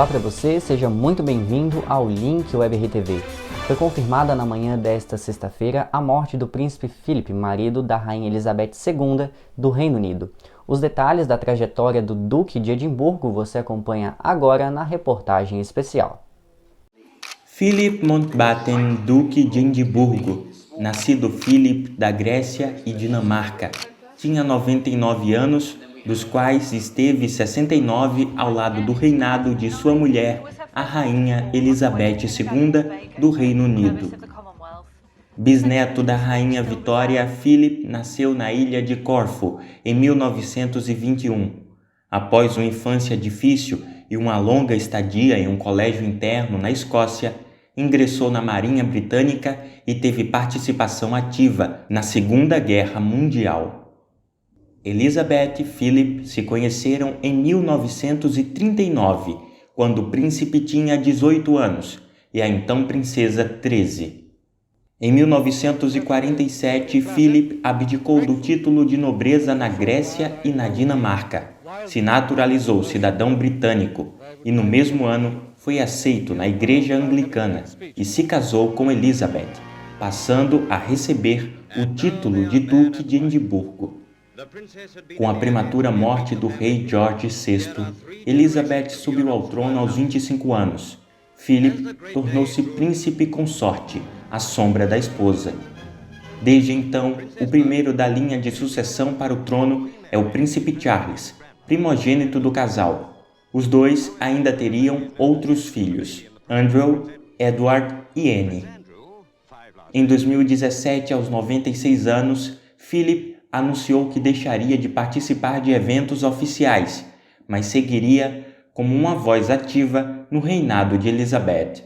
Olá para você, seja muito bem-vindo ao Link Web RTV. Foi confirmada na manhã desta sexta-feira a morte do príncipe Philip, marido da rainha Elizabeth II do Reino Unido. Os detalhes da trajetória do Duque de Edimburgo você acompanha agora na reportagem especial. Philip Mountbatten, Duque de Edimburgo, nascido Philip da Grécia e Dinamarca, tinha 99 anos, dos quais esteve 69 ao lado do reinado de sua mulher, a rainha Elizabeth II do Reino Unido. Bisneto da rainha Vitória, Philip nasceu na ilha de Corfu em 1921. Após uma infância difícil e uma longa estadia em um colégio interno na Escócia, ingressou na Marinha Britânica e teve participação ativa na Segunda Guerra Mundial. Elizabeth e Philip se conheceram em 1939, quando o príncipe tinha 18 anos e a então princesa 13. Em 1947, Philip abdicou do título de nobreza na Grécia e na Dinamarca. Se naturalizou cidadão britânico e, no mesmo ano, foi aceito na Igreja Anglicana e se casou com Elizabeth, passando a receber o título de Duque de Edimburgo. Com a prematura morte do rei George VI, Elizabeth subiu ao trono aos 25 anos. Philip tornou-se príncipe consorte, à sombra da esposa. Desde então, o primeiro da linha de sucessão para o trono é o príncipe Charles, primogênito do casal. Os dois ainda teriam outros filhos, Andrew, Edward e Anne. Em 2017, aos 96 anos, Philip anunciou que deixaria de participar de eventos oficiais, mas seguiria como uma voz ativa no reinado de Elizabeth.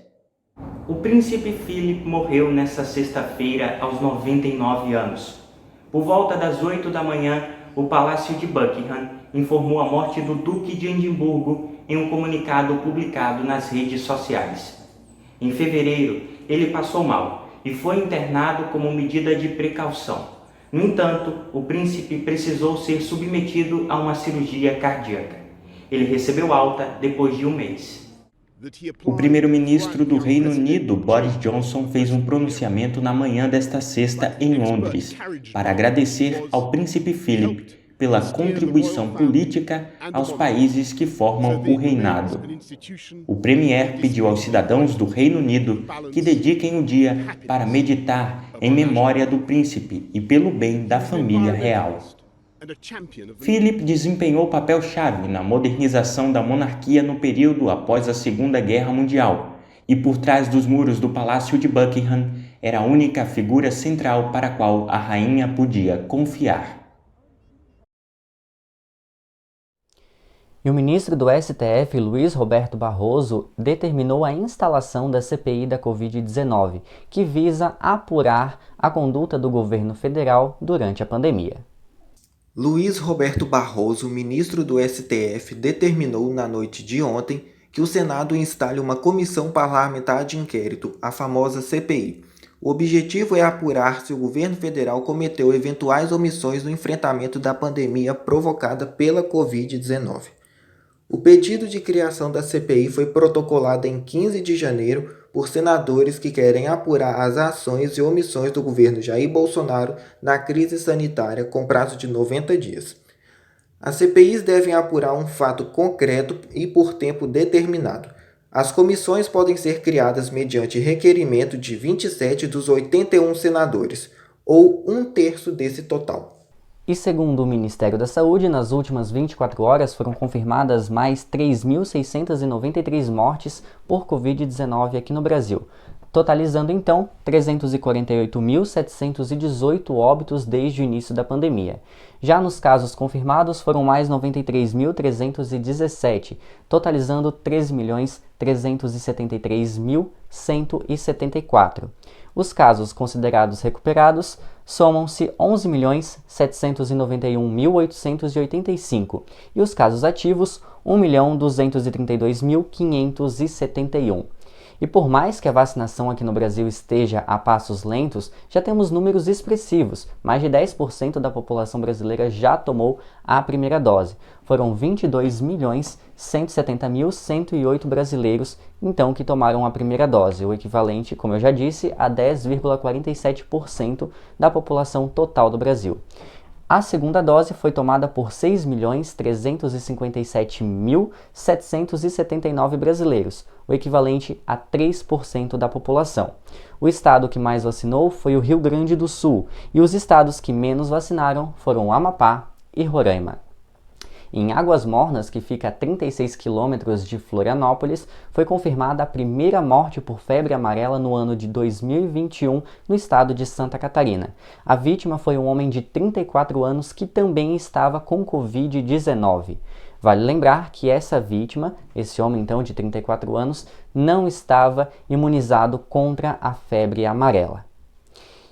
O príncipe Philip morreu nesta sexta-feira aos 99 anos. Por volta das 8 da manhã, o Palácio de Buckingham informou a morte do Duque de Edimburgo em um comunicado publicado nas redes sociais. Em fevereiro, ele passou mal e foi internado como medida de precaução. No entanto, o príncipe precisou ser submetido a uma cirurgia cardíaca. Ele recebeu alta depois de um mês. O primeiro-ministro do Reino Unido, Boris Johnson, fez um pronunciamento na manhã desta sexta em Londres para agradecer ao príncipe Philip pela contribuição política aos países que formam o reinado. O premier pediu aos cidadãos do Reino Unido que dediquem o dia para meditar em memória do príncipe e pelo bem da família real. Philip desempenhou papel-chave na modernização da monarquia no período após a Segunda Guerra Mundial e, por trás dos muros do Palácio de Buckingham, era a única figura central para a qual a rainha podia confiar. E o ministro do STF, Luiz Roberto Barroso, determinou a instalação da CPI da Covid-19, que visa apurar a conduta do governo federal durante a pandemia. Luiz Roberto Barroso, ministro do STF, determinou na noite de ontem que o Senado instale uma comissão parlamentar de inquérito, a famosa CPI. O objetivo é apurar se o governo federal cometeu eventuais omissões no enfrentamento da pandemia provocada pela Covid-19. O pedido de criação da CPI foi protocolado em 15 de janeiro por senadores que querem apurar as ações e omissões do governo Jair Bolsonaro na crise sanitária com prazo de 90 dias. As CPIs devem apurar um fato concreto e por tempo determinado. As comissões podem ser criadas mediante requerimento de 27 dos 81 senadores, ou 1/3 desse total. E segundo o Ministério da Saúde, nas últimas 24 horas foram confirmadas mais 3.693 mortes por Covid-19 aqui no Brasil, totalizando então 348.718 óbitos desde o início da pandemia. Já nos casos confirmados foram mais 93.317, totalizando 13.373.174. Os casos considerados recuperados somam-se 11.791.885 e os casos ativos 1.232.571. E por mais que a vacinação aqui no Brasil esteja a passos lentos, já temos números expressivos. Mais de 10% da população brasileira já tomou a primeira dose. Foram 22.170.108 brasileiros, então, que tomaram a primeira dose, o equivalente, como eu já disse, a 10,47% da população total do Brasil. A segunda dose foi tomada por 6.357.779 brasileiros, o equivalente a 3% da população. O estado que mais vacinou foi o Rio Grande do Sul, e os estados que menos vacinaram foram Amapá e Roraima. Em Águas Mornas, que fica a 36 quilômetros de Florianópolis, foi confirmada a primeira morte por febre amarela no ano de 2021 no estado de Santa Catarina. A vítima foi um homem de 34 anos que também estava com Covid-19. Vale lembrar que essa vítima, esse homem então de 34 anos, não estava imunizado contra a febre amarela.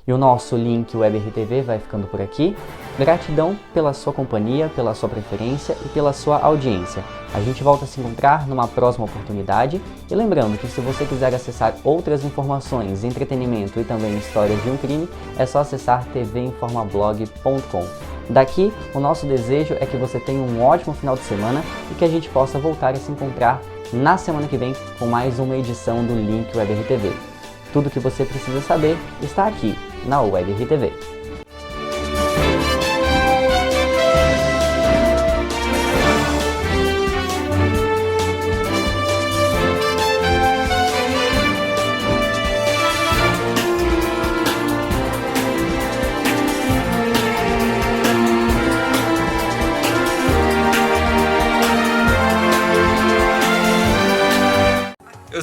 E o nosso Link Web RTV vai ficando por aqui. Gratidão pela sua companhia, pela sua preferência e pela sua audiência. A gente volta a se encontrar numa próxima oportunidade. E lembrando que se você quiser acessar outras informações, entretenimento e também histórias de um crime, é só acessar tvinformablog.com. Daqui, o nosso desejo é que você tenha um ótimo final de semana e que a gente possa voltar a se encontrar na semana que vem com mais uma edição do Link Web RTV. Tudo o que você precisa saber está aqui na Web RTV.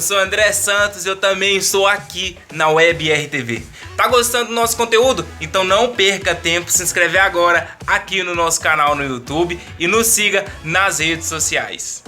Eu sou André Santos e eu também estou aqui na Web RTV. Tá gostando do nosso conteúdo? Então não perca tempo, se inscreve agora aqui no nosso canal no YouTube e nos siga nas redes sociais.